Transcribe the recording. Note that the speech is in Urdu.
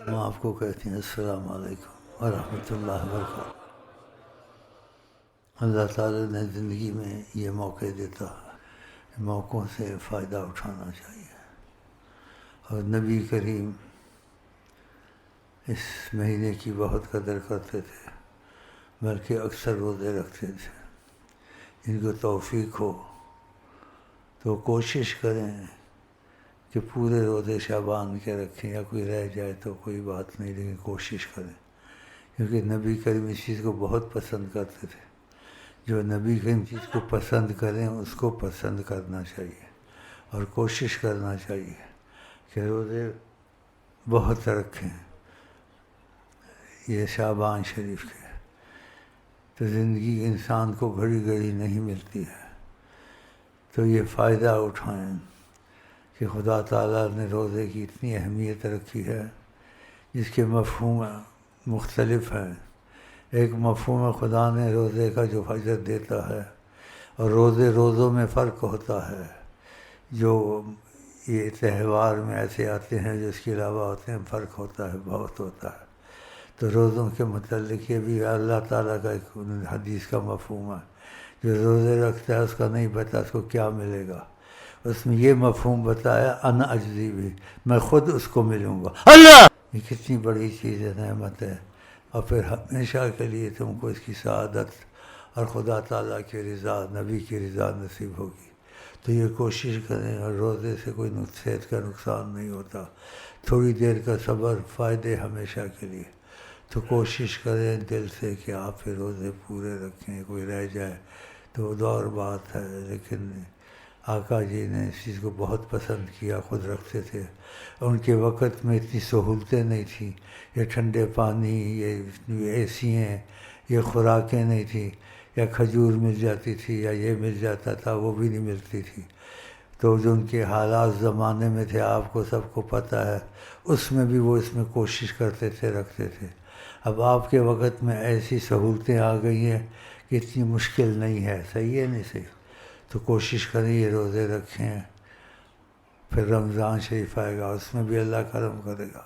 ہم آپ کو کہتے ہیں السلام علیکم ورحمۃ اللہ وبرکاتہ۔ اللہ تعالیٰ نے زندگی میں یہ موقع دیتا ہے، موقعوں سے فائدہ اٹھانا چاہیے۔ اور نبی کریم اس مہینے کی بہت قدر کرتے تھے، بلکہ اکثر روزے رکھتے تھے۔ جن کو توفیق ہو تو کوشش کریں کہ پورے روزے شعبان کے رکھیں، یا کوئی رہ جائے تو کوئی بات نہیں، لیکن کوشش کریں، کیونکہ نبی کریم اس چیز کو بہت پسند کرتے تھے۔ جو نبی کریم چیز کو پسند کریں اس کو پسند کرنا چاہیے اور کوشش کرنا چاہیے کہ روزے بہت رکھیں یہ شعبان شریف کے۔ تو زندگی انسان کو گھڑی گھڑی نہیں ملتی ہے، تو یہ فائدہ اٹھائیں کہ خدا تعالیٰ نے روزے کی اتنی اہمیت رکھی ہے جس کے مفہوم مختلف ہیں۔ ایک مفہوم خدا نے روزے کا جو اجر دیتا ہے، اور روزوں میں فرق ہوتا ہے۔ جو یہ تہوار میں ایسے آتے ہیں جو اس کے علاوہ ہوتے ہیں، فرق ہوتا ہے، بہت ہوتا ہے۔ تو روزوں کے متعلق یہ بھی اللہ تعالیٰ کا ایک حدیث کا مفہوم ہے۔ جو روزے رکھتا ہے اس کا نہیں پتہ اس کو کیا ملے گا۔ اس میں یہ مفہوم بتایا انا اجزی بھی، میں خود اس کو ملوں گا۔ اللہ یہ کتنی بڑی چیز ہے، نعمت ہے، اور پھر ہمیشہ کے لیے تم کو اس کی سعادت اور خدا تعالیٰ کی رضا، نبی کی رضا نصیب ہوگی۔ تو یہ کوشش کریں، اور روزے سے کوئی صحت کا نقصان نہیں ہوتا، تھوڑی دیر کا صبر فائدے ہمیشہ کے لیے۔ تو کوشش کریں دل سے کہ آپ پھر روزے پورے رکھیں، کوئی رہ جائے تو اور بات ہے، لیکن آقا جی نے اس چیز کو بہت پسند کیا، خود رکھتے تھے۔ ان کے وقت میں اتنی سہولتیں نہیں تھیں، یہ ٹھنڈے پانی، یہ اے سی ہیں، یہ خوراکیں نہیں تھیں، یا کھجور مل جاتی تھی، یا یہ مل جاتا تھا، وہ بھی نہیں ملتی تھی۔ تو جو ان کے حالات زمانے میں تھے آپ کو سب کو پتہ ہے، اس میں بھی وہ اس میں کوشش کرتے تھے، رکھتے تھے۔ اب آپ کے وقت میں ایسی سہولتیں آ گئی ہیں کہ اتنی مشکل نہیں ہے، صحیح ہے نہیں صحیح؟ تو کوشش کریں یہ روزے رکھیں، پھر رمضان شریف آئے گا، اس میں بھی اللہ کرم کرے گا۔